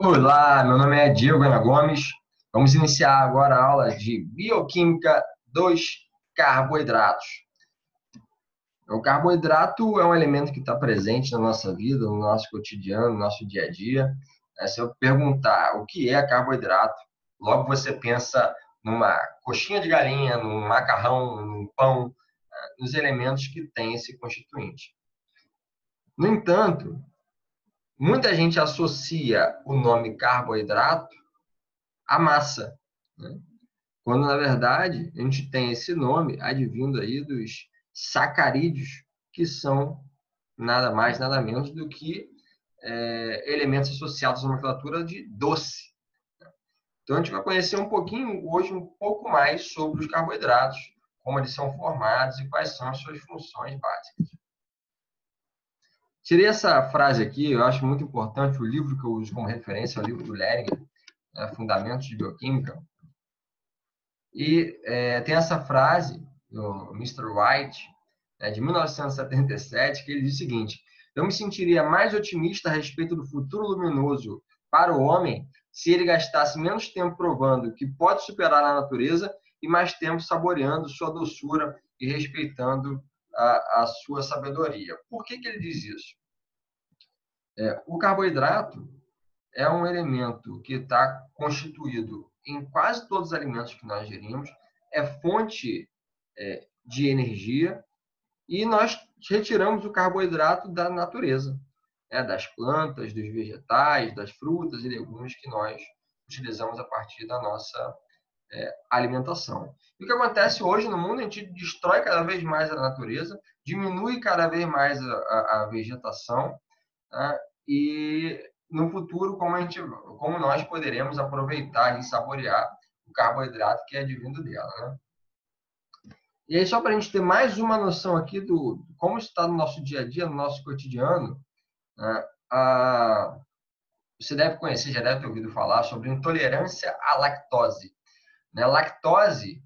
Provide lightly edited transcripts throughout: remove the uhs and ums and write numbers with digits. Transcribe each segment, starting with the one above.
Olá, meu nome é Diego Ana Gomes. Vamos iniciar agora a aula de Bioquímica dos carboidratos. O carboidrato é um elemento que está presente na nossa vida, no nosso cotidiano, no nosso dia a dia. Se eu perguntar o que é carboidrato, logo você pensa numa coxinha de galinha, num macarrão, num pão, nos elementos que têm esse constituinte. No entanto, muita gente associa o nome carboidrato à massa, né? Quando, na verdade, a gente tem esse nome advindo aí dos sacarídeos, que são nada mais, nada menos do que elementos associados à nomenclatura de doce. Então, a gente vai conhecer um pouquinho, hoje, um pouco mais sobre os carboidratos, como eles são formados e quais são as suas funções básicas. Tirei essa frase aqui, eu acho muito importante, o livro que eu uso como referência é o livro do Lehrer, Fundamentos de Bioquímica, e tem essa frase do Mr. White, de 1977, que ele diz o seguinte: eu me sentiria mais otimista a respeito do futuro luminoso para o homem se ele gastasse menos tempo provando que pode superar a natureza e mais tempo saboreando sua doçura e respeitando a sua sabedoria. Por que ele diz isso? O carboidrato é um elemento que está constituído em quase todos os alimentos que nós gerimos, é fonte de energia, e nós retiramos o carboidrato da natureza, das plantas, dos vegetais, das frutas e legumes que nós utilizamos a partir da nossa alimentação. E o que acontece hoje no mundo, a gente destrói cada vez mais a natureza, diminui cada vez mais a vegetação, né? E no futuro, como nós poderemos aproveitar e saborear o carboidrato que é advindo dela, né? E aí, só para a gente ter mais uma noção aqui do como está no nosso dia a dia, no nosso cotidiano, né? Você deve conhecer, já deve ter ouvido falar sobre intolerância à lactose, né? Lactose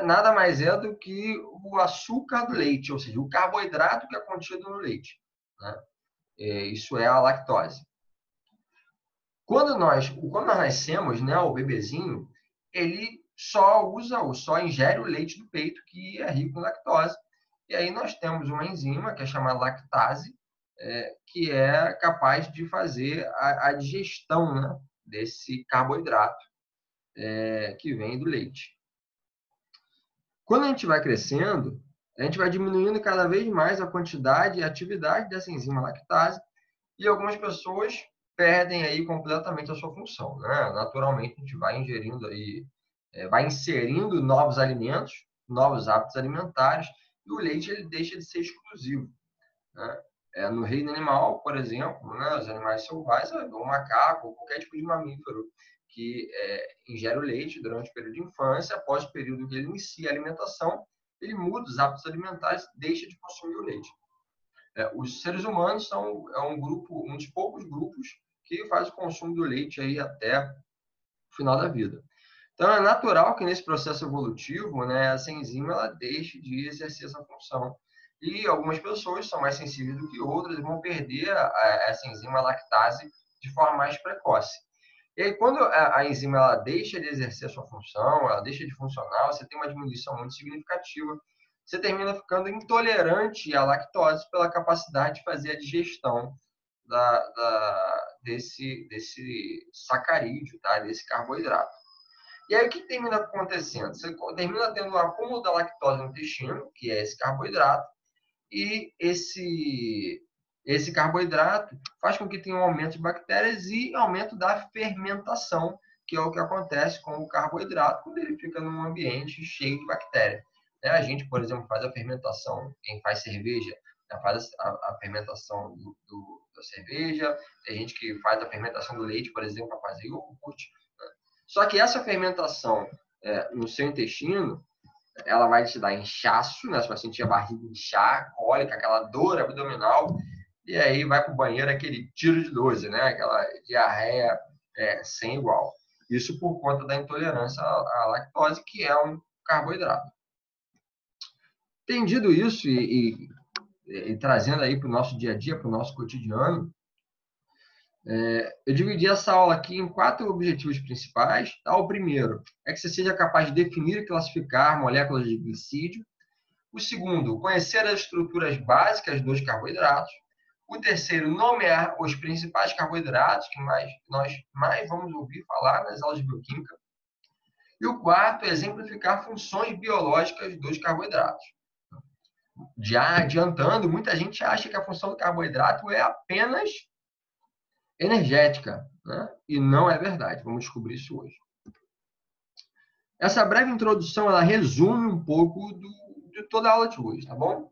nada mais é do que o açúcar do leite, ou seja, o carboidrato que é contido no leite, né? Isso é a lactose. Quando nós nascemos, né, o bebezinho, ele só ingere o leite do peito, que é rico em lactose. E aí nós temos uma enzima, que é chamada lactase, que é capaz de fazer a digestão, né, desse carboidrato que vem do leite. Quando a gente vai crescendo, a gente vai diminuindo cada vez mais a quantidade e a atividade dessa enzima lactase, e algumas pessoas perdem aí completamente a sua função, né? Naturalmente, a gente vai ingerindo aí, vai inserindo novos alimentos, novos hábitos alimentares, e o leite ele deixa de ser exclusivo, né? No reino animal, por exemplo, né, os animais selvagens, o macaco, ou qualquer tipo de mamífero que ingere o leite durante o período de infância, após o período que ele inicia a alimentação, ele muda os hábitos alimentares, deixa de consumir o leite. Os seres humanos são um grupo, um dos poucos grupos que faz o consumo do leite aí até o final da vida. Então é natural que nesse processo evolutivo, né, essa enzima ela deixe de exercer essa função. E algumas pessoas são mais sensíveis do que outras e vão perder essa enzima lactase de forma mais precoce. E aí, quando a enzima ela deixa de exercer a sua função, ela deixa de funcionar, você tem uma diminuição muito significativa. Você termina ficando intolerante à lactose pela capacidade de fazer a digestão desse sacarídeo, tá? Desse carboidrato. E aí, o que termina acontecendo? Você termina tendo um acúmulo da lactose no intestino, que é esse carboidrato, e esse carboidrato faz com que tenha um aumento de bactérias e aumento da fermentação, que é o que acontece com o carboidrato quando ele fica num ambiente cheio de bactérias. A gente, por exemplo, faz a fermentação, quem faz cerveja, faz a fermentação da cerveja, tem gente que faz a fermentação do leite, por exemplo, para fazer iogurte. Só que essa fermentação no seu intestino, ela vai te dar inchaço, né? Você vai sentir a barriga inchar, cólica, aquela dor abdominal, e aí vai para o banheiro aquele tiro de 12, né? Aquela diarreia sem igual. Isso por conta da intolerância à lactose, que é um carboidrato. Entendido isso e trazendo aí para o nosso dia a dia, para o nosso cotidiano, Eu dividi essa aula aqui em 4 objetivos principais. Tá? O primeiro é que você seja capaz de definir e classificar moléculas de glicídio. O segundo, conhecer as estruturas básicas dos carboidratos. O terceiro, nomear os principais carboidratos que nós mais vamos ouvir falar nas aulas de bioquímica. E o quarto, exemplificar funções biológicas dos carboidratos. Já adiantando, muita gente acha que a função do carboidrato é apenas energética, né? E não é verdade. Vamos descobrir isso hoje. Essa breve introdução, ela resume um pouco de toda a aula de hoje, tá bom?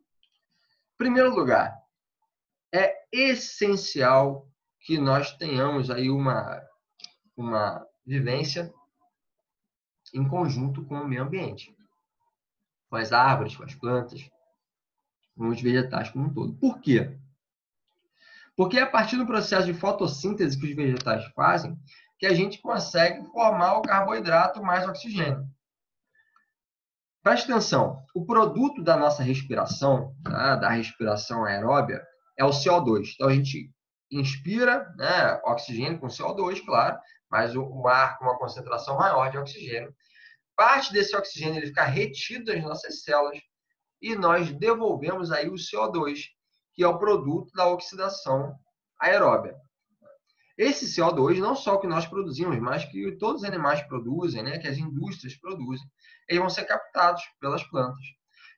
Em primeiro lugar, é essencial que nós tenhamos aí uma vivência em conjunto com o meio ambiente, com as árvores, com as plantas, com os vegetais como um todo. Por quê? Porque é a partir do processo de fotossíntese que os vegetais fazem que a gente consegue formar o carboidrato mais oxigênio. Preste atenção, o produto da nossa respiração, tá? Da respiração aeróbia, é o CO2. Então, a gente inspira, né, oxigênio com CO2, claro, mas o ar com uma concentração maior de oxigênio. Parte desse oxigênio ele fica retido das nossas células e nós devolvemos aí o CO2, que é o produto da oxidação aeróbia. Esse CO2, não só o que nós produzimos, mas que todos os animais produzem, né, que as indústrias produzem, eles vão ser captados pelas plantas.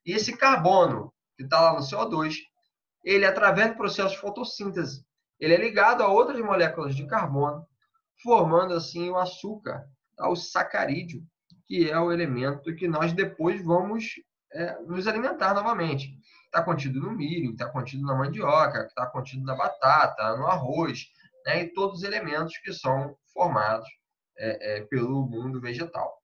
E esse carbono que está lá no CO2, ele, através do processo de fotossíntese, ele é ligado a outras moléculas de carbono, formando assim o açúcar, tá? O sacarídeo, que é o elemento que nós depois vamos nos alimentar novamente. Está contido no milho, está contido na mandioca, está contido na batata, no arroz, né? E todos os elementos que são formados pelo mundo vegetal.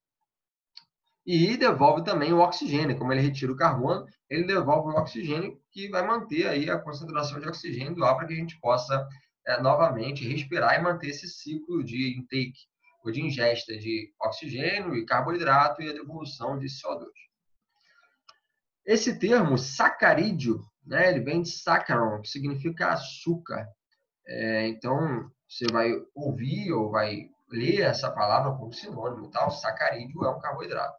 E devolve também o oxigênio, como ele retira o carbono, ele devolve o oxigênio que vai manter aí a concentração de oxigênio do ar para que a gente possa novamente respirar e manter esse ciclo de intake, ou de ingesta de oxigênio e carboidrato e a devolução de CO2. Esse termo sacarídeo, né, ele vem de saccharon, que significa açúcar. Então, você vai ouvir ou vai ler essa palavra como sinônimo, tá? O sacarídeo é um carboidrato.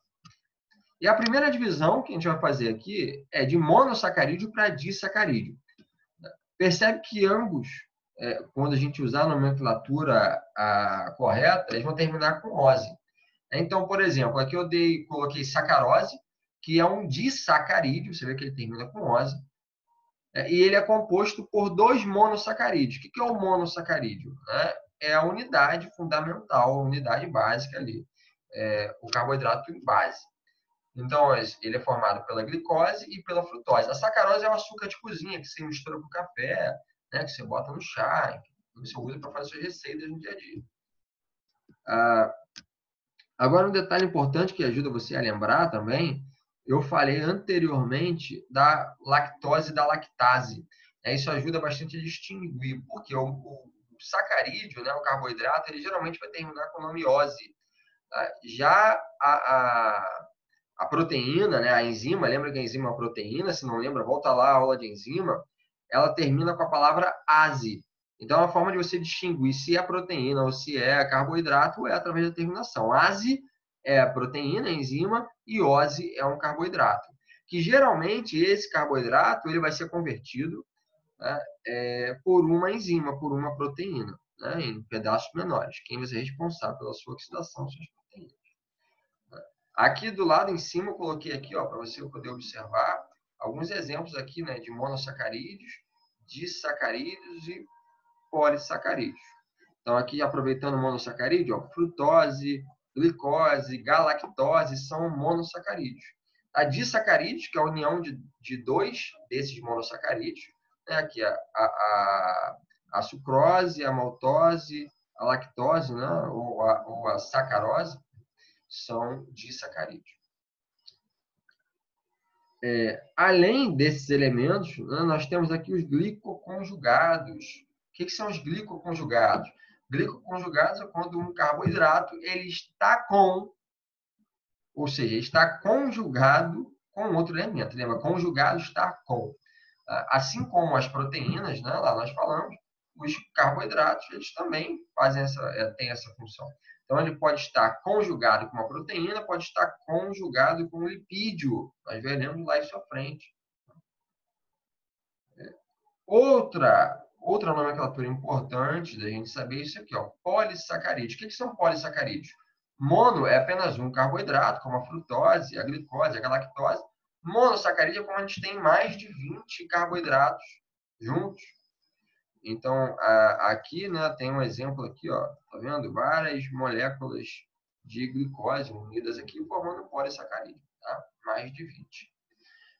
E a primeira divisão que a gente vai fazer aqui é de monossacarídeo para disacarídeo. Percebe que ambos, quando a gente usar a nomenclatura correta, eles vão terminar com ose. Então, por exemplo, aqui eu coloquei sacarose, que é um disacarídeo, você vê que ele termina com ose, e ele é composto por 2 monossacarídeos. O que é o monossacarídeo? É a unidade fundamental, a unidade básica ali, o carboidrato base. Então, ele é formado pela glicose e pela frutose. A sacarose é o açúcar de cozinha que você mistura com café, né, que você bota no chá, que você usa para fazer suas receitas no dia a dia. Agora, um detalhe importante que ajuda você a lembrar também, eu falei anteriormente da lactose e da lactase. Isso ajuda bastante a distinguir, porque o sacarídeo, né, o carboidrato, ele geralmente vai terminar com o nome ose. Já a proteína, né, a enzima, lembra que a enzima é uma proteína? Se não lembra, volta lá a aula de enzima. Ela termina com a palavra ase. Então, a forma de você distinguir se é proteína ou se é carboidrato é através da terminação. Ase é a proteína, a enzima, e ose é um carboidrato. Que geralmente esse carboidrato ele vai ser convertido, né, por uma enzima, por uma proteína, né, em pedaços menores. Quem vai ser responsável pela sua oxidação são as proteínas. Aqui do lado em cima eu coloquei aqui, para você poder observar alguns exemplos aqui, né, de monossacarídeos, disacarídeos e polissacarídeos. Então aqui aproveitando o monossacarídeo, frutose, glicose, galactose são monossacarídeos. A disacarídeos, que é a união de 2 desses monossacarídeos, né, aqui a sucrose, a maltose, a lactose, né, ou a sacarose, são disacarídeos. Além desses elementos, né, nós temos aqui os glicoconjugados. O que são os glicoconjugados? Glicoconjugados é quando um carboidrato ele está ou seja, está conjugado com outro elemento. Lembra? Conjugado está com. Assim como as proteínas, né, lá nós falamos, os carboidratos, eles também fazem têm essa função. Então, ele pode estar conjugado com uma proteína, pode estar conjugado com um lipídio. Nós veremos lá isso à frente. Outra nomenclatura importante da gente saber é isso aqui, ó, polissacarídeos. O que são polissacarídeos? Mono é apenas um carboidrato, como a frutose, a glicose, a galactose. Monossacarídeo é quando a gente tem mais de 20 carboidratos juntos. Então, aqui, né, tem um exemplo aqui, ó, tá vendo? Várias moléculas de glicose unidas aqui formando um polissacarídeo, tá? Mais de 20.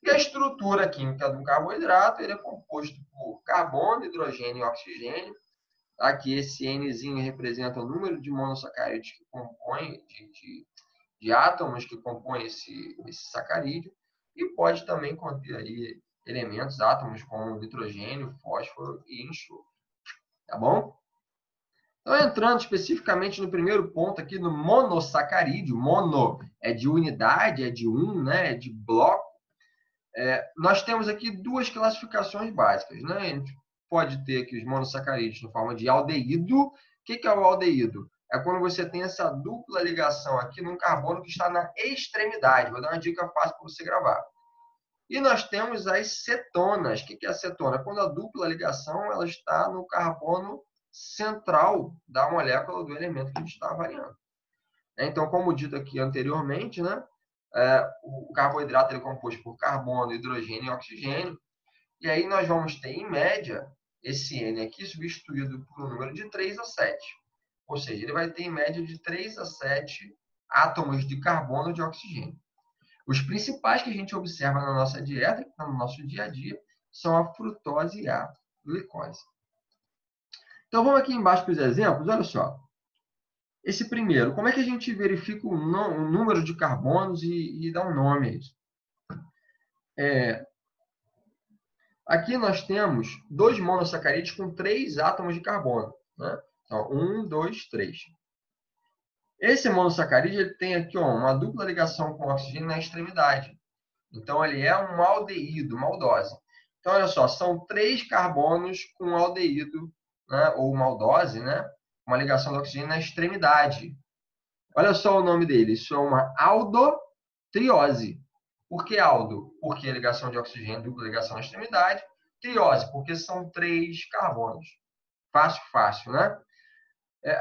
E a estrutura química do carboidrato, ele é composto por carbono, hidrogênio e oxigênio. Aqui esse Nzinho representa o número de monossacarídeos que compõem, de átomos que compõem esse sacarídeo. E pode também conter aí elementos, átomos como nitrogênio, fósforo e enxofre. Tá bom? Então, entrando especificamente no primeiro ponto aqui, no monossacarídeo. Mono é de unidade, é de né? É de bloco. Nós temos aqui duas classificações básicas, né? A gente pode ter aqui os monossacarídeos em forma de aldeído. O que é o aldeído? É quando você tem essa dupla ligação aqui num carbono que está na extremidade. Vou dar uma dica fácil para você gravar. E nós temos as cetonas. O que é a cetona? Quando a dupla ligação ela está no carbono central da molécula do elemento que a gente está avaliando. Então, como dito aqui anteriormente, né? O carboidrato é composto por carbono, hidrogênio e oxigênio. E aí nós vamos ter, em média, esse N aqui substituído por um número de 3 a 7. Ou seja, ele vai ter, em média, de 3 a 7 átomos de carbono e de oxigênio. Os principais que a gente observa na nossa dieta, no nosso dia a dia, são a frutose e a glicose. Então, vamos aqui embaixo para os exemplos. Olha só. Esse primeiro, como é que a gente verifica o número de carbonos e dá um nome a isso? Aqui nós temos 2 monossacarídeos com 3 átomos de carbono. Né? Então, 1, 2, 3. Esse monossacarídeo ele tem aqui uma dupla ligação com oxigênio na extremidade. Então, ele é um aldeído, uma aldose. Então, olha só, são 3 carbonos com aldeído, né? Ou uma aldose, né? Uma ligação de oxigênio na extremidade. Olha só o nome dele, isso é uma aldotriose. Por que aldo? Porque a ligação de oxigênio, dupla ligação na extremidade. Triose, porque são 3 carbonos. Fácil, fácil, né?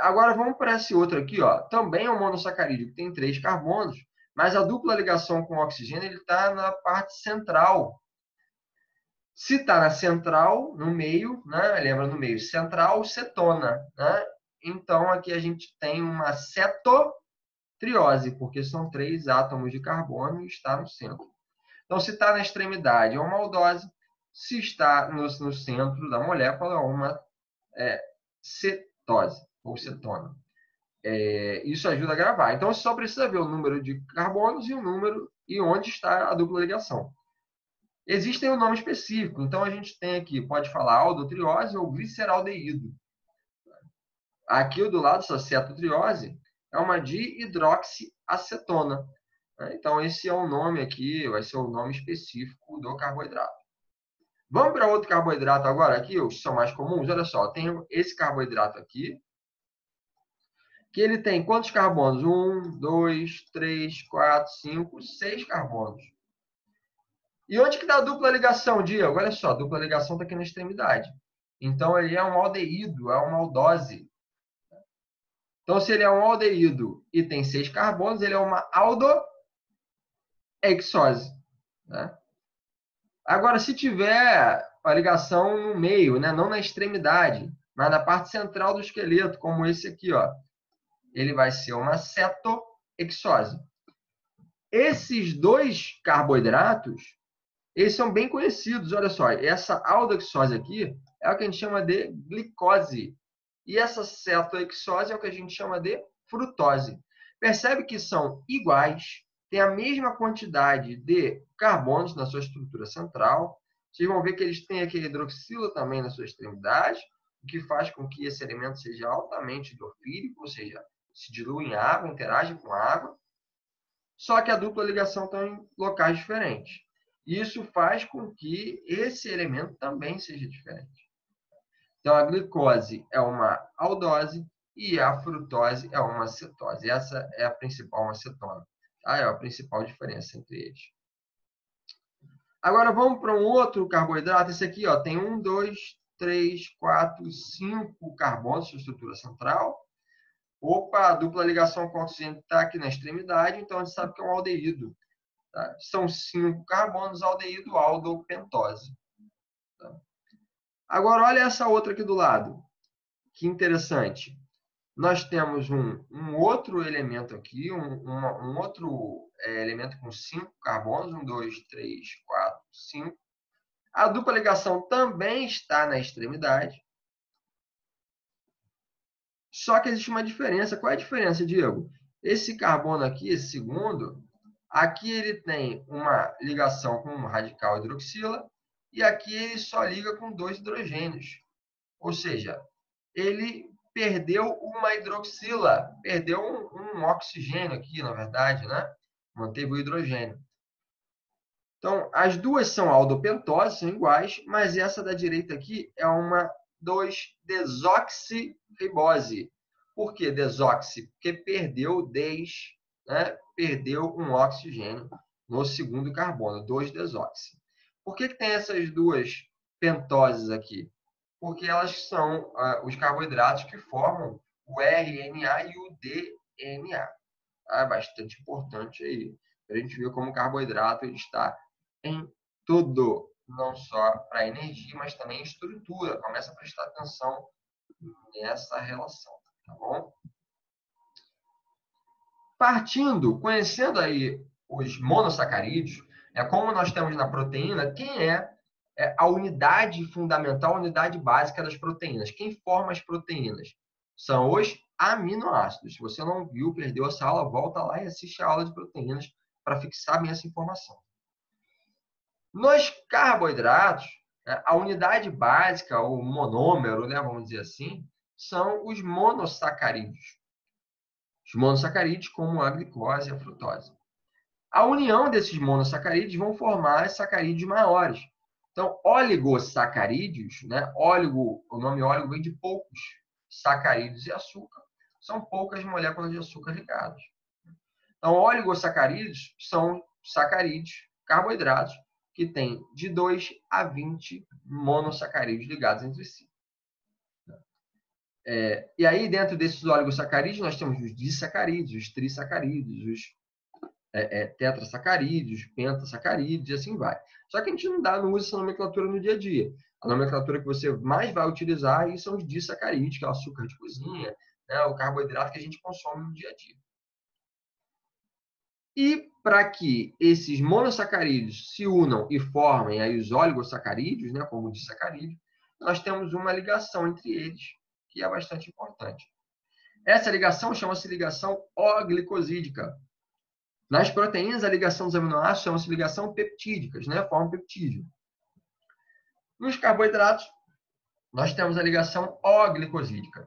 Agora vamos para esse outro aqui, ó. Também é um monossacarídeo que tem 3 carbonos, mas a dupla ligação com o oxigênio ele está na parte central. Se está na central, no meio, né? Lembra no meio, central, cetona, né? Então aqui a gente tem uma cetotriose, porque são 3 átomos de carbono e está no centro. Então, se está na extremidade, é uma aldose. Se está no centro da molécula, é uma cetose ou cetona. Isso ajuda a gravar. Então, você só precisa ver o número de carbonos e o número e onde está a dupla ligação. Existem um nome específico. Então, a gente tem aqui, pode falar aldotriose ou gliceraldeído. Aqui, do lado, essa cetotriose é uma dihidroxiacetona. Então, esse é o nome aqui, vai ser o nome específico do carboidrato. Vamos para outro carboidrato agora aqui, os que são mais comuns. Olha só, tem esse carboidrato aqui, que ele tem quantos carbonos? 1, 2, 3, 4, 5, 6 carbonos. E onde que dá a dupla ligação, Diego? Olha só, a dupla ligação está aqui na extremidade. Então, ele é um aldeído, é uma aldose. Então, se ele é um aldeído e tem 6 carbonos, ele é uma aldoexose. Né? Agora, se tiver a ligação no meio, né? Não na extremidade, mas na parte central do esqueleto, como esse aqui, ó, ele vai ser uma cetoexose. Esses 2 carboidratos, eles são bem conhecidos. Olha só, essa aldoexose aqui é o que a gente chama de glicose. E essa cetoexose é o que a gente chama de frutose. Percebe que são iguais, têm a mesma quantidade de carbonos na sua estrutura central. Vocês vão ver que eles têm aquele hidroxilo também na sua extremidade, o que faz com que esse elemento seja altamente hidrofílico, ou seja, se dilui em água, interage com água. Só que a dupla ligação está em locais diferentes. Isso faz com que esse elemento também seja diferente. Então, a glicose é uma aldose e a frutose é uma cetose. Essa é a principal acetona. Tá? É a principal diferença entre eles. Agora, vamos para um outro carboidrato. Esse aqui ó, tem 1, 2, 3, 4, 5 carbonos, sua estrutura central. Opa, a dupla ligação com oxigênio está aqui na extremidade, então a gente sabe que é um aldeído. Tá? São 5 carbonos, aldeído, aldopentose. Tá? Agora, olha essa outra aqui do lado. Que interessante. Nós temos um outro elemento aqui, um outro elemento com 5 carbonos, 1, 2, 3, 4, 5. A dupla ligação também está na extremidade. Só que existe uma diferença. Qual é a diferença, Diego? Esse carbono aqui, esse segundo, aqui ele tem uma ligação com um radical hidroxila e aqui ele só liga com 2 hidrogênios. Ou seja, ele perdeu uma hidroxila, perdeu um oxigênio aqui, na verdade, né? Manteve o hidrogênio. Então, as duas são aldopentose, são iguais, mas essa da direita aqui é uma 2-desoxirribose. Por que desoxi? Porque perdeu né? Perdeu um oxigênio no segundo carbono, 2-desoxi. Por que tem essas duas pentoses aqui? Porque elas são os carboidratos que formam o RNA e o DNA. É bastante importante aí, para a gente ver como o carboidrato ele está em tudo, não só para energia, mas também em estrutura. Começa a prestar atenção nessa relação, tá bom? Conhecendo aí os monossacarídeos, como nós temos na proteína, quem é a unidade fundamental, a unidade básica das proteínas? Quem forma as proteínas? São os aminoácidos. Se você não viu, perdeu essa aula, volta lá e assiste a aula de proteínas para fixar bem essa informação. Nos carboidratos, a unidade básica, o monômero, né, vamos dizer assim, são os monossacarídeos. Os monossacarídeos, como a glicose e a frutose. A união desses monossacarídeos vão formar sacarídeos maiores. Então, oligosacarídeos, né? O nome óligo vem de poucos sacarídeos e açúcar. São poucas moléculas de açúcar ligadas. Então, oligosacarídeos são sacarídeos, carboidratos, que têm de 2 a 20 monossacarídeos ligados entre si. E aí, dentro desses oligosacarídeos, nós temos os disacarídeos, os trissacarídeos, os tetrasacarídeos, pentasacarídeos e assim vai. Só que a gente não usa essa nomenclatura no dia a dia. A nomenclatura que você mais vai utilizar aí são os disacarídeos, que é o açúcar de cozinha, né, o carboidrato que a gente consome no dia a dia. E para que esses monossacarídeos se unam e formem aí os oligosacarídeos, né, como o disacarídeo, nós temos uma ligação entre eles, que é bastante importante. Essa ligação chama-se ligação O-glicosídica. Nas proteínas, a ligação dos aminoácidos chama-se ligação peptídicas, né? Forma peptídeo. Nos carboidratos, nós temos a ligação O-glicosídica.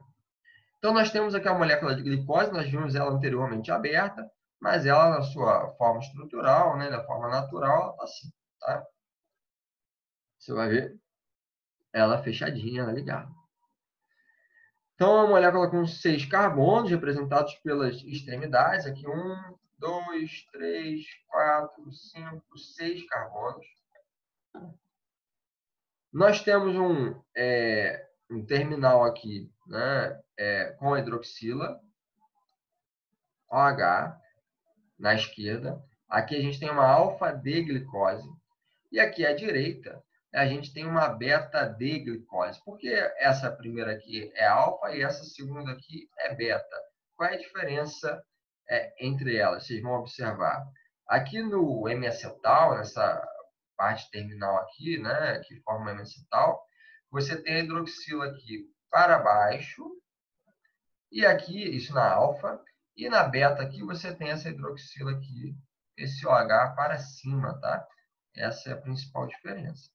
Então, nós temos aqui a molécula de glicose, nós vimos ela anteriormente aberta, mas ela, na sua forma estrutural, né, na forma natural, ela está assim, tá? Você vai ver ela fechadinha, ela ligada. Então, é uma molécula com 6 carbonos, representados pelas extremidades. Aqui, 1, 2, 3, 4, 5, 6 carbonos. Nós temos um terminal aqui, né, com hidroxila, OH, na esquerda. Aqui a gente tem uma alfa-D-glicose. E aqui à direita, a gente tem uma beta-D-glicose. Por que essa primeira aqui é alfa e essa segunda aqui é beta? Qual é a diferença entre elas? Vocês vão observar. Aqui no M-acetal, nessa parte terminal aqui, né, que forma o M-acetal, você tem a hidroxila aqui para baixo, e aqui, isso na alfa, e na beta aqui você tem essa hidroxila aqui, esse OH para cima, tá? Essa é a principal diferença.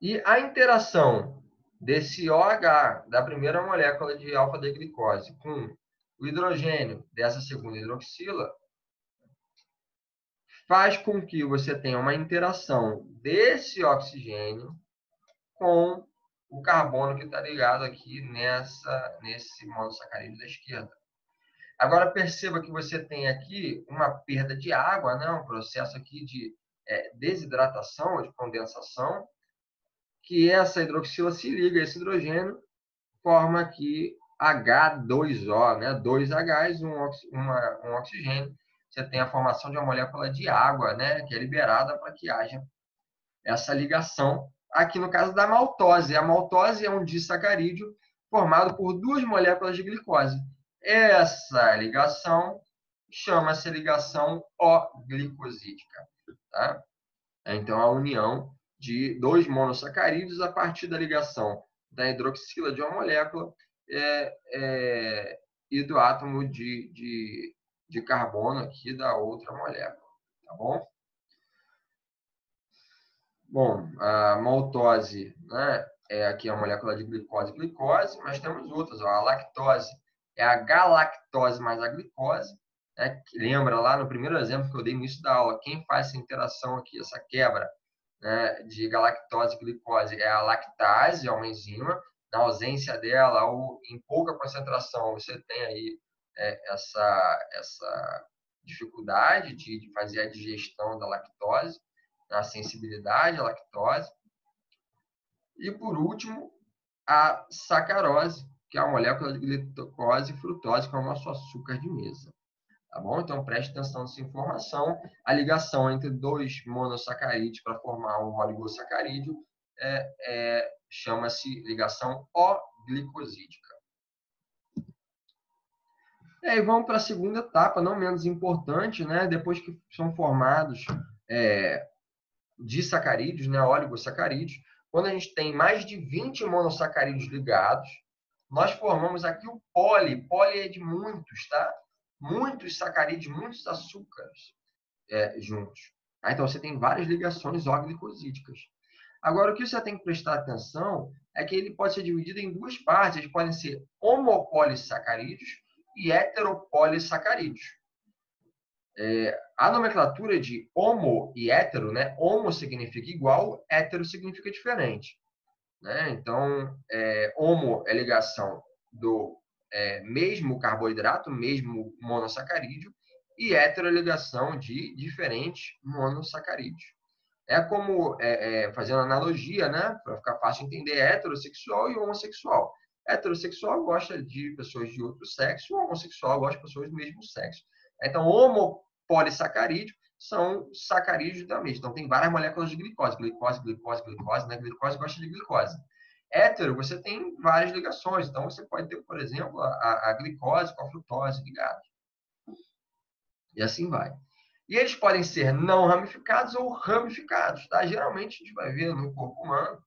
E a interação desse OH, da primeira molécula de alfa-D-glicose, com o hidrogênio dessa segunda hidroxila, faz com que você tenha uma interação desse oxigênio com o carbono que está ligado aqui nesse monossacarídeo da esquerda. Agora, perceba que você tem aqui uma perda de água, né? Um processo aqui de desidratação, de condensação, que essa hidroxila se liga a esse hidrogênio, forma aqui H2O, né? 2 Hs, um oxigênio. Você tem a formação de uma molécula de água, né? Que é liberada para que haja essa ligação. Aqui no caso da maltose. A maltose é um disacarídeo formado por duas moléculas de glicose. Essa ligação chama-se ligação O-glicosídica. Tá? Então, a união de dois monossacarídeos a partir da ligação da hidroxila de uma molécula e do átomo de carbono aqui da outra molécula. Tá bom? Bom, a maltose, né, é aqui a molécula de glicose, mas temos outras. Ó, a lactose é a galactose mais a glicose. Né, lembra lá no primeiro exemplo que eu dei no início da aula, quem faz essa interação aqui, essa quebra, né, de galactose e glicose é a lactase, é uma enzima. Na ausência dela ou em pouca concentração, você tem aí essa dificuldade de fazer a digestão da lactose, a sensibilidade à lactose. E, por último, a sacarose, que é a molécula de glicose e frutose, que é o nosso açúcar de mesa. Tá bom? Então, preste atenção nessa informação. A ligação entre dois monossacarídeos para formar um oligosacarídeo chama-se ligação O-glicosídica. E aí vamos para a segunda etapa, não menos importante, né? Depois que são formados disacarídeos, né, oligosacarídeos, quando a gente tem mais de 20 monossacarídeos ligados, nós formamos aqui o poli. Poli é de muitos, tá? Muitos sacarídeos, muitos açúcares juntos. Então, você tem várias ligações O-glicosídicas. Agora, o que você tem que prestar atenção é que ele pode ser dividido em duas partes. Eles podem ser homopolissacarídeos e heteropolissacarídeos. A nomenclatura de homo e hétero, né? Homo significa igual, hétero significa diferente. Né? Então, homo é ligação do mesmo carboidrato, mesmo monossacarídeo, e hétero é ligação de diferentes monossacarídeos. É como, fazendo analogia, né? Para ficar fácil de entender, heterossexual e homossexual. Heterossexual gosta de pessoas de outro sexo, homossexual gosta de pessoas do mesmo sexo. Então, homopolissacarídeo são sacarídeos da mesma. Então, tem várias moléculas de glicose. Glicose, né? Glicose gosta de glicose. Hétero, você tem várias ligações. Então, você pode ter, por exemplo, a glicose com a frutose ligados. E assim vai. E eles podem ser não ramificados ou ramificados. Tá? Geralmente, a gente vai ver no corpo humano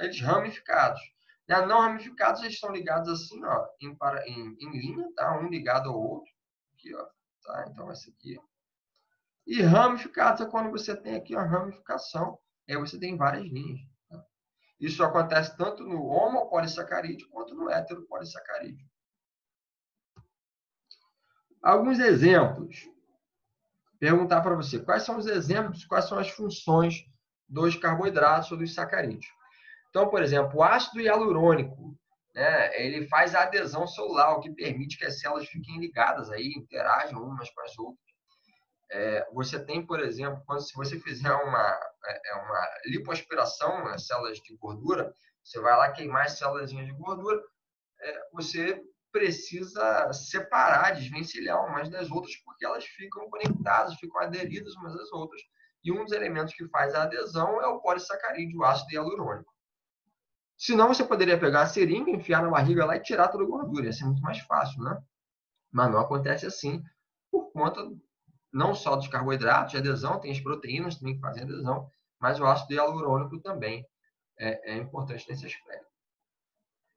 eles ramificados. Não ramificados, eles estão ligados assim, ó, em linha, tá? Um ligado ao outro. Aqui, ó. Tá? Então, esse aqui. E ramificados é quando você tem aqui uma ramificação. Aí você tem várias linhas. Tá? Isso acontece tanto no homopolissacarídeo quanto no heteropolissacarídeo. Alguns exemplos. Perguntar para você, quais são os exemplos, quais são as funções dos carboidratos ou dos sacarídeos. Então, por exemplo, o ácido hialurônico, né, ele faz a adesão celular, o que permite que as células fiquem ligadas, aí, interagem umas com as outras. Você tem, por exemplo, se você fizer uma lipoaspiração nas células de gordura, você vai lá queimar as células de gordura, você precisa separar, desvencilhar umas das outras, porque elas ficam conectadas, ficam aderidas umas às outras. E um dos elementos que faz a adesão é o polissacarídeo, o ácido hialurônico. Senão, você poderia pegar a seringa, enfiar na barriga lá e tirar toda a gordura. Ia ser muito mais fácil, né? Mas não acontece assim, por conta não só dos carboidratos de adesão, tem as proteínas também que fazem adesão, mas o ácido hialurônico também é importante nesse aspecto.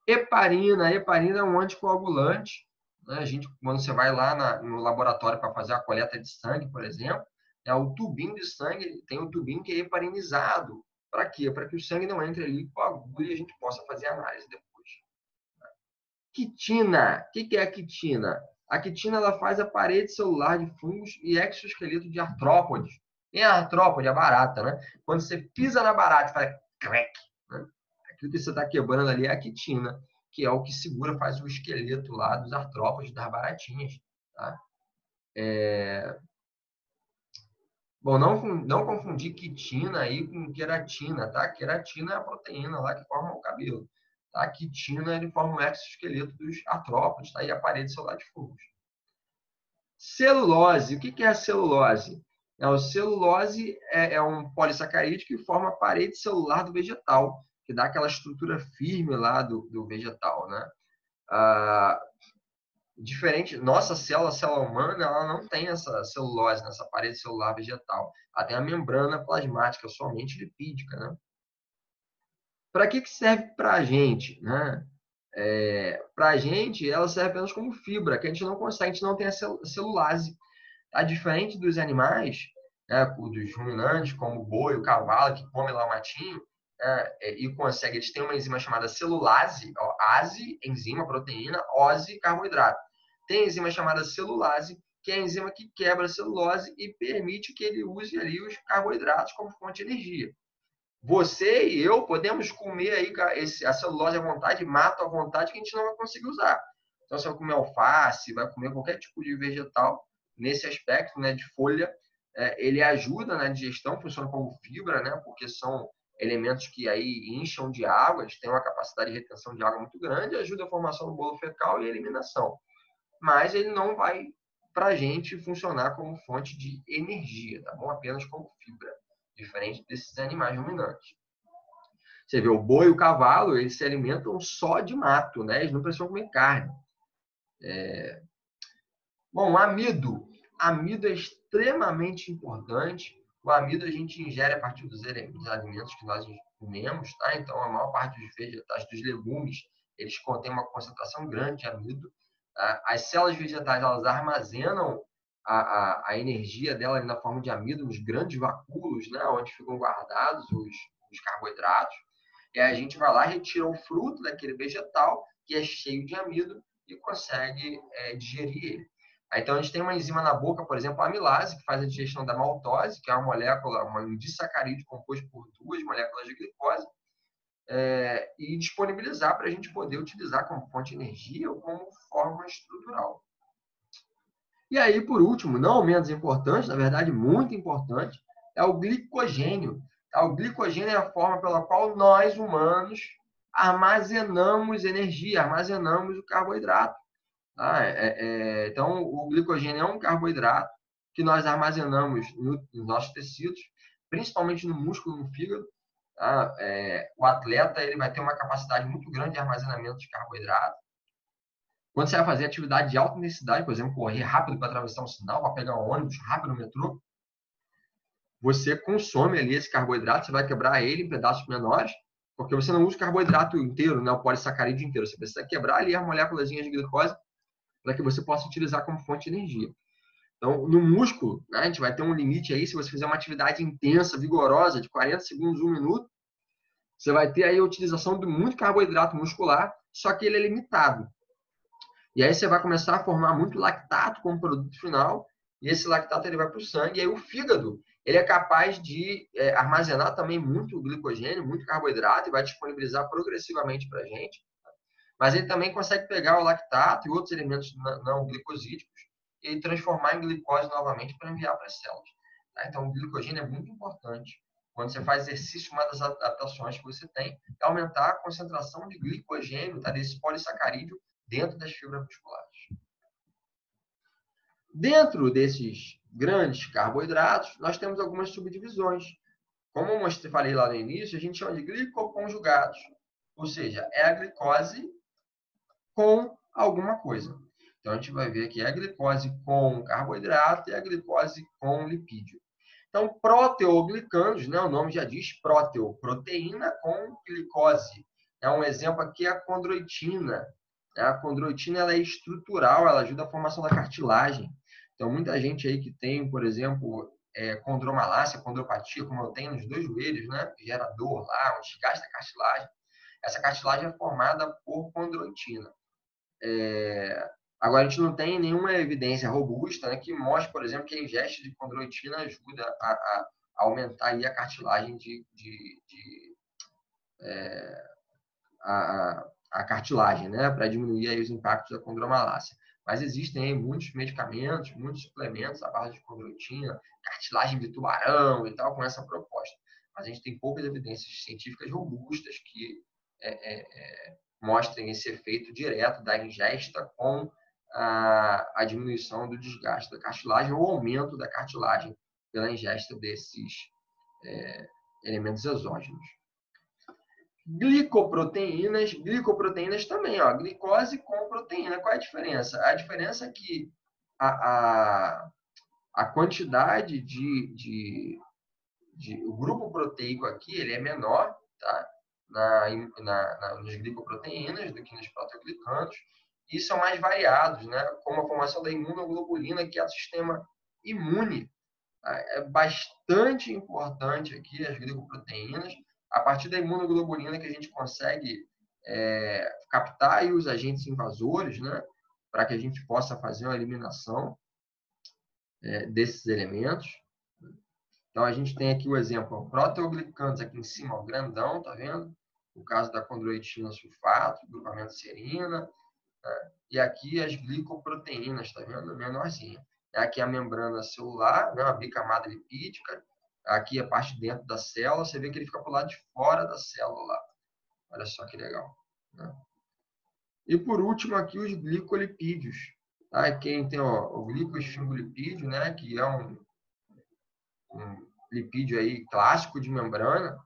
Heparina. A heparina é um anticoagulante. Né? Quando você vai lá no laboratório para fazer a coleta de sangue, por exemplo, o tubinho de sangue tem um tubinho que é heparinizado. Para quê? Para que o sangue não entre ali, coagule e a gente possa fazer a análise depois. Quitina. O que é a quitina? A quitina ela faz a parede celular de fungos e exoesqueleto de artrópodes. E a artrópode, a barata, né? Quando você pisa na barata, faz crack. Né? aquilo que você está quebrando ali é a quitina, que é o que segura, faz o esqueleto lá dos artrópodes, das baratinhas. Tá? Bom, não confundir quitina aí com queratina, tá? Queratina é a proteína lá que forma o cabelo. Tá? A quitina ele forma o exoesqueleto dos artrópodes, tá? E a parede celular de fungos. Celulose. O que é a celulose? A celulose é um polissacarídeo que forma a parede celular do vegetal, que dá aquela estrutura firme lá do vegetal, né? Diferente, nossa célula, a célula humana, ela não tem essa celulose nessa parede celular vegetal. Ela tem a membrana plasmática, somente lipídica, né? Para que serve para a gente, né? Para a gente, ela serve apenas como fibra, que a gente não consegue, a gente não tem a celulase. Tá? Diferente dos animais, né, dos ruminantes, como o boi, o cavalo, que come lá o matinho, e consegue, eles têm uma enzima chamada celulase, ó, ase, enzima, proteína, ose, carboidrato. Tem a enzima chamada celulase, que é a enzima que quebra a celulose e permite que ele use ali os carboidratos como fonte de energia. Você e eu podemos comer aí a celulose à vontade, mato à vontade, que a gente não vai conseguir usar. Então, você vai comer alface, vai comer qualquer tipo de vegetal, nesse aspecto, né, de folha, ele ajuda na digestão, funciona como fibra, né, porque são elementos que aí incham de água, eles têm uma capacidade de retenção de água muito grande, ajuda a formação do bolo fecal e a eliminação. Mas ele não vai, para a gente, funcionar como fonte de energia, tá bom? Apenas como fibra, diferente desses animais ruminantes. Você vê, o boi e o cavalo, eles se alimentam só de mato, né? Eles não precisam comer carne. Bom, amido. Amido é extremamente importante. O amido a gente ingere a partir dos alimentos que nós comemos, tá? Então, a maior parte dos vegetais, dos legumes, eles contêm uma concentração grande de amido. Tá? As células vegetais, elas armazenam a energia dela na forma de amido, nos grandes vacúolos, né? Onde ficam guardados os carboidratos. E aí a gente vai lá, retira o fruto daquele vegetal, que é cheio de amido, e consegue digerir ele. Então, a gente tem uma enzima na boca, por exemplo, a amilase, que faz a digestão da maltose, que é uma molécula, um disacarídeo composto por duas moléculas de glicose, e disponibilizar para a gente poder utilizar como fonte de energia ou como forma estrutural. E aí, por último, não menos importante, na verdade, muito importante, é o glicogênio. O glicogênio é a forma pela qual nós, humanos, armazenamos energia, armazenamos o carboidrato. Tá? Então, o glicogênio é um carboidrato que nós armazenamos nos nossos tecidos, principalmente no músculo, no fígado. Tá? O atleta ele vai ter uma capacidade muito grande de armazenamento de carboidrato. Quando você vai fazer atividade de alta intensidade, por exemplo, correr rápido para atravessar um sinal, para pegar um ônibus rápido no metrô, você consome ali esse carboidrato, você vai quebrar ele em pedaços menores, porque você não usa o carboidrato inteiro, né, o polissacarídeo inteiro. Você precisa quebrar ali as moléculas de glicose para que você possa utilizar como fonte de energia. Então, no músculo, né, a gente vai ter um limite aí, se você fizer uma atividade intensa, vigorosa, de 40 segundos, 1 minuto, você vai ter aí a utilização de muito carboidrato muscular, só que ele é limitado. E aí você vai começar a formar muito lactato como produto final, e esse lactato ele vai para o sangue, e aí o fígado ele é capaz de armazenar também muito glicogênio, muito carboidrato, e vai disponibilizar progressivamente para a gente. Mas ele também consegue pegar o lactato e outros elementos não glicosídicos e transformar em glicose novamente para enviar para as células. Tá? Então, o glicogênio é muito importante. Quando você faz exercício, uma das adaptações que você tem é aumentar a concentração de glicogênio, tá? Desse polissacarídeo dentro das fibras musculares. Dentro desses grandes carboidratos, nós temos algumas subdivisões. Como eu falei lá no início, a gente chama de glicoconjugados. Ou seja, é a glicose com alguma coisa. Então, a gente vai ver aqui a glicose com carboidrato e a glicose com lipídio. Então, proteoglicanos, né, o nome já diz próteo, proteína com glicose. Um exemplo aqui é a condroitina. A condroitina ela é estrutural, ela ajuda a formação da cartilagem. Então, muita gente aí que tem, por exemplo, condromalácia, condropatia, como eu tenho nos dois joelhos, né, que gera dor lá, um desgaste da cartilagem. Essa cartilagem é formada por condroitina. Agora, a gente não tem nenhuma evidência robusta, né, que mostre, por exemplo, que a ingesta de condroitina ajuda a aumentar aí a cartilagem a cartilagem, né? Para diminuir aí os impactos da condromalácia. Mas existem aí muitos medicamentos, muitos suplementos à base de condroitina, cartilagem de tubarão e tal, com essa proposta. Mas a gente tem poucas evidências científicas robustas que mostrem esse efeito direto da ingesta com a diminuição do desgaste da cartilagem ou aumento da cartilagem pela ingesta desses elementos exógenos. Glicoproteínas também, ó, glicose com proteína. Qual é a diferença? A diferença é que a quantidade o grupo proteico aqui ele é menor, tá? Nas glicoproteínas do que nos proteoglicanos, e são mais variados, né? Como a formação da imunoglobulina, que é o sistema imune. É bastante importante aqui as glicoproteínas. A partir da imunoglobulina que a gente consegue captar aí os agentes invasores, né? Para que a gente possa fazer uma eliminação desses elementos. Então, a gente tem aqui o exemplo, proteoglicanos aqui em cima, ó, grandão, tá vendo? O caso da condroitina sulfato, grupamento serina. Né? E aqui as glicoproteínas, tá vendo? Menorzinha. Aqui a membrana celular, né? A bicamada lipídica. Aqui a parte de dentro da célula. Você vê que ele fica para o lado de fora da célula. Olha só que legal. Né? E por último aqui os glicolipídios. Tá? Aqui tem o glicoesfingolipídio, né? Que é um lipídio aí clássico de membrana,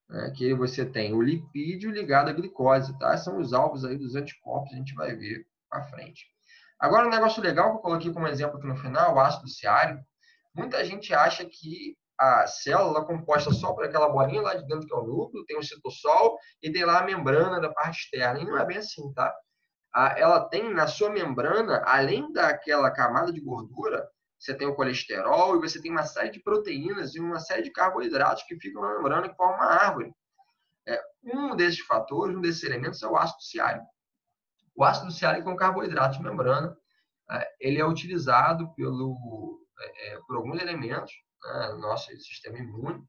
né, que você tem o lipídio ligado à glicose, tá? São os alvos aí dos anticorpos, a gente vai ver à frente. Agora, um negócio legal que eu coloquei como exemplo aqui no final, o ácido ciárico. Muita gente acha que a célula é composta só por aquela bolinha lá de dentro que é o núcleo, tem o citosol e tem lá a membrana da parte externa. E não é bem assim, tá? Ela tem na sua membrana, além daquela camada de gordura, você tem o colesterol e você tem uma série de proteínas e uma série de carboidratos que ficam na membrana que formam uma árvore. Um desses fatores, um desses elementos é o ácido ciárico. O ácido ciárico é um carboidrato de membrana. Ele é utilizado por alguns elementos, né, no nosso sistema imune,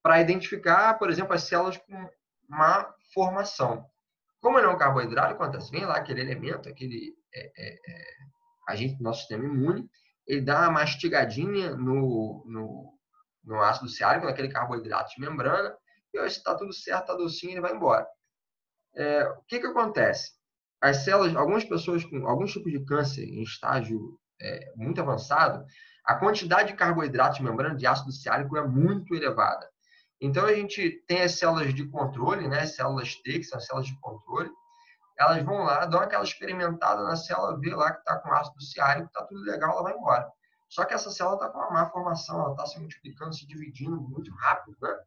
para identificar, por exemplo, as células com má formação. Como ele é um carboidrato, acontece, vem lá aquele elemento, aquele agente do nosso sistema imune, ele dá uma mastigadinha no ácido ciárico, naquele carboidrato de membrana, e se está tudo certo, está docinho, ele vai embora. O que acontece? As células, algumas pessoas com alguns tipos de câncer em estágio muito avançado, a quantidade de carboidrato de membrana de ácido ciárico é muito elevada. Então, a gente tem as células de controle, né? As células T, que são as células de controle, elas vão lá, dão aquela experimentada na célula, vê lá que está com ácido ciárico, está tudo legal, ela vai embora. Só que essa célula está com uma má formação, ela está se multiplicando, se dividindo muito rápido, né?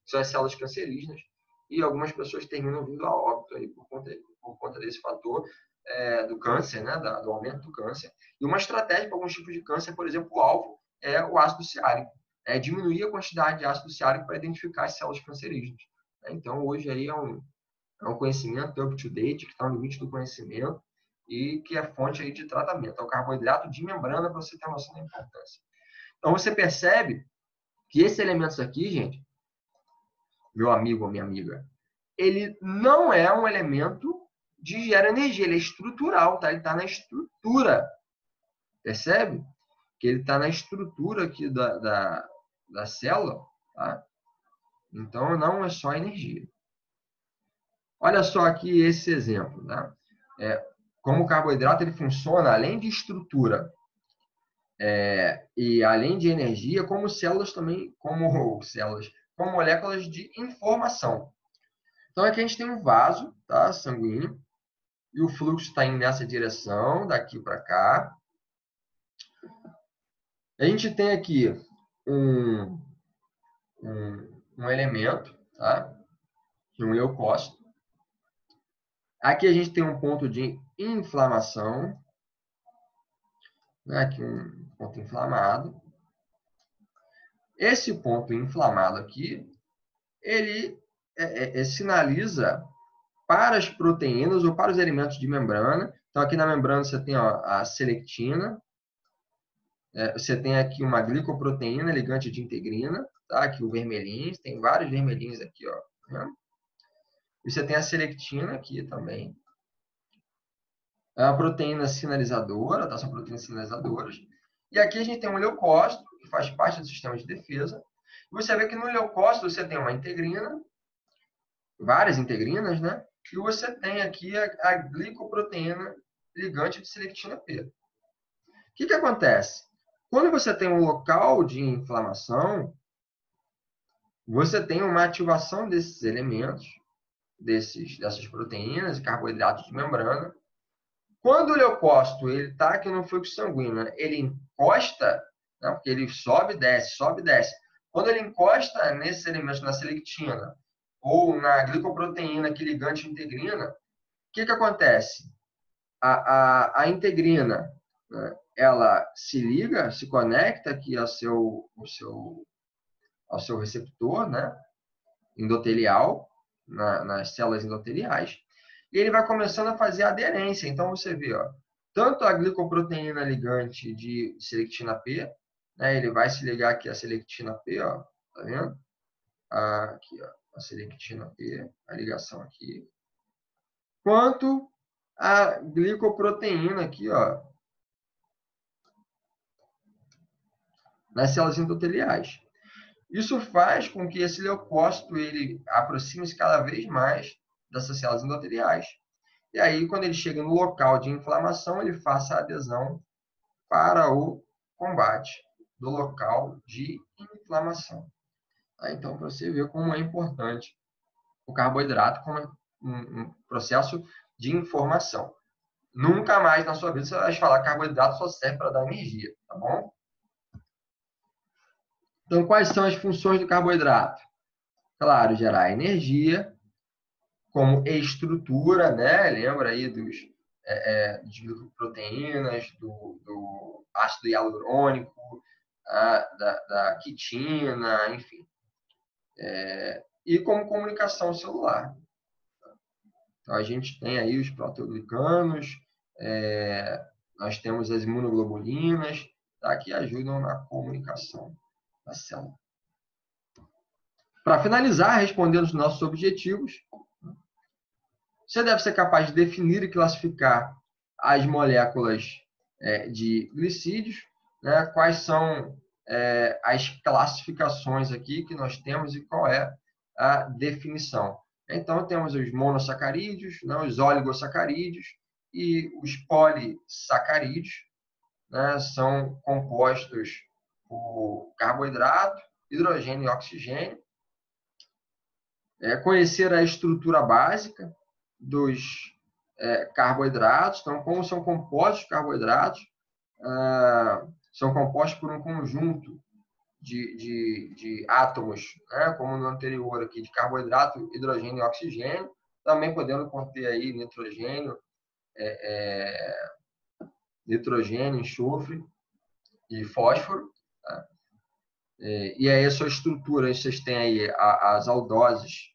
São as células cancerígenas, e algumas pessoas terminam vindo a óbito aí por conta desse fator do câncer, né? Do aumento do câncer. E uma estratégia para alguns tipos de câncer, por exemplo, o alvo é o ácido ciárico. Diminuir a quantidade de ácido ciárico para identificar as células cancerígenas. Então, hoje aí é um conhecimento up-to-date, que está no limite do conhecimento e que é fonte aí de tratamento. É o carboidrato de membrana, para você ter uma noção da importância. Então, você percebe que esses elementos aqui, gente, meu amigo ou minha amiga, ele não é um elemento de gera energia, ele é estrutural, tá? Ele está na estrutura. Percebe? Que ele está na estrutura aqui da célula, tá? Então, não é só energia. Olha só aqui esse exemplo, tá? Como o carboidrato ele funciona além de estrutura e além de energia, como células também, como moléculas de informação. Então aqui a gente tem um vaso, tá, sanguíneo, e o fluxo está indo nessa direção, daqui para cá. A gente tem aqui um elemento, tá? Um leucócito. Aqui a gente tem um ponto de inflamação, né? Aqui um ponto inflamado. Esse ponto inflamado aqui, ele sinaliza para as proteínas ou para os elementos de membrana. Então, aqui na membrana você tem a selectina, você tem aqui uma glicoproteína ligante de integrina, tá? Aqui o vermelhinho, tem vários vermelhinhos aqui, ó. Tá vendo? Você tem a selectina aqui também. É uma proteína sinalizadora, tá? São proteínas sinalizadoras. E aqui a gente tem um leucócito, que faz parte do sistema de defesa. E você vê que no leucócito você tem uma integrina, várias integrinas, né? E você tem aqui a glicoproteína ligante de selectina P. O que acontece? Quando você tem um local de inflamação, você tem uma ativação desses elementos, dessas proteínas e carboidratos de membrana. Quando o leucócito está aqui no fluxo sanguíneo, ele encosta, né, porque ele sobe e desce, sobe e desce. Quando ele encosta nesses elementos, na selectina ou na glicoproteína que ligante integrina, o que acontece? A integrina, né, ela se liga, se conecta aqui ao seu receptor, né, endotelial, nas células endoteliais, e ele vai começando a fazer aderência. Então, você vê, ó, tanto a glicoproteína ligante de selectina P, né, ele vai se ligar aqui a selectina P, ó, tá vendo? Aqui, ó, a selectina P, a ligação aqui, quanto a glicoproteína aqui, ó, nas células endoteliais. Isso faz com que esse leucócito ele aproxime-se cada vez mais dessas células endoteliais. E aí, quando ele chega no local de inflamação, ele faça a adesão para o combate do local de inflamação. Então, para você ver como é importante o carboidrato como um processo de informação. Nunca mais na sua vida você vai falar que carboidrato só serve para dar energia, tá bom? Então, quais são as funções do carboidrato? Claro, gerar energia, como estrutura, né? Lembra aí de glicoproteínas, do ácido hialurônico, da quitina, enfim. E como comunicação celular. Então, a gente tem aí os proteoglicanos, nós temos as imunoglobulinas, tá? Que ajudam na comunicação da célula. Para finalizar, respondendo os nossos objetivos, você deve ser capaz de definir e classificar as moléculas de glicídios, né? Quais são as classificações aqui que nós temos e qual é a definição. Então, temos os monossacarídeos, né? Os oligosacarídeos e os polissacarídeos, né? São compostos por carboidrato, hidrogênio e oxigênio. Conhecer a estrutura básica dos carboidratos. Então, como são compostos carboidratos, são compostos por um conjunto de átomos, né, como no anterior aqui, de carboidrato, hidrogênio e oxigênio, também podendo conter aí nitrogênio, enxofre e fósforo. Tá? E aí a sua estrutura, vocês têm aí as aldoses,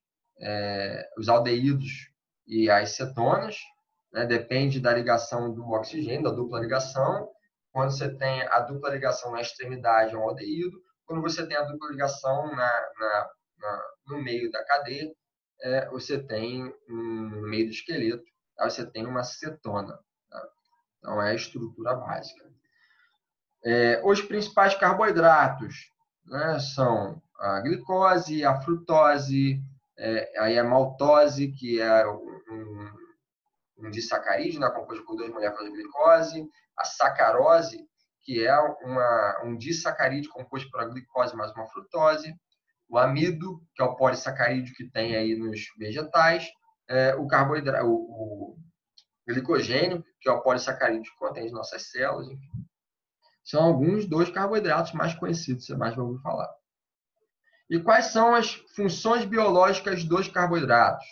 os aldeídos e as cetonas, né? Depende da ligação do oxigênio, da dupla ligação. Quando você tem a dupla ligação na extremidade, é um aldeído. Quando você tem a dupla ligação no meio da cadeia, você tem no meio do esqueleto, tá? Você tem uma cetona. Tá? Então, é a estrutura básica. Os principais carboidratos, né, são a glicose, a frutose, aí a maltose, que é um disacarídeo, né, composto por 2 moléculas de glicose, a sacarose, que é um disacarídeo composto por a glicose mais uma frutose, o amido, que é o polissacarídeo que tem aí nos vegetais, o carboidrato, o glicogênio, que é o polissacarídeo que contém as nossas células, enfim. São alguns dos carboidratos mais conhecidos, você mais vai ouvir falar. E quais são as funções biológicas dos carboidratos?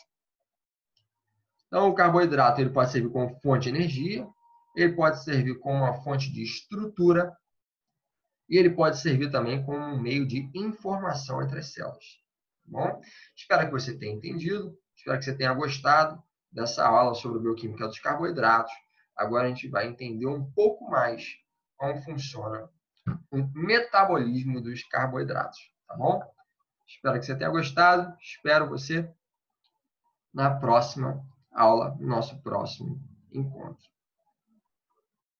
Então, o carboidrato ele pode servir como fonte de energia, ele pode servir como uma fonte de estrutura e ele pode servir também como um meio de informação entre as células. Tá bom? Espero que você tenha entendido, espero que você tenha gostado dessa aula sobre bioquímica dos carboidratos. Agora a gente vai entender um pouco mais como funciona o metabolismo dos carboidratos, tá bom? Espero que você tenha gostado, espero você na próxima aula, no nosso próximo encontro.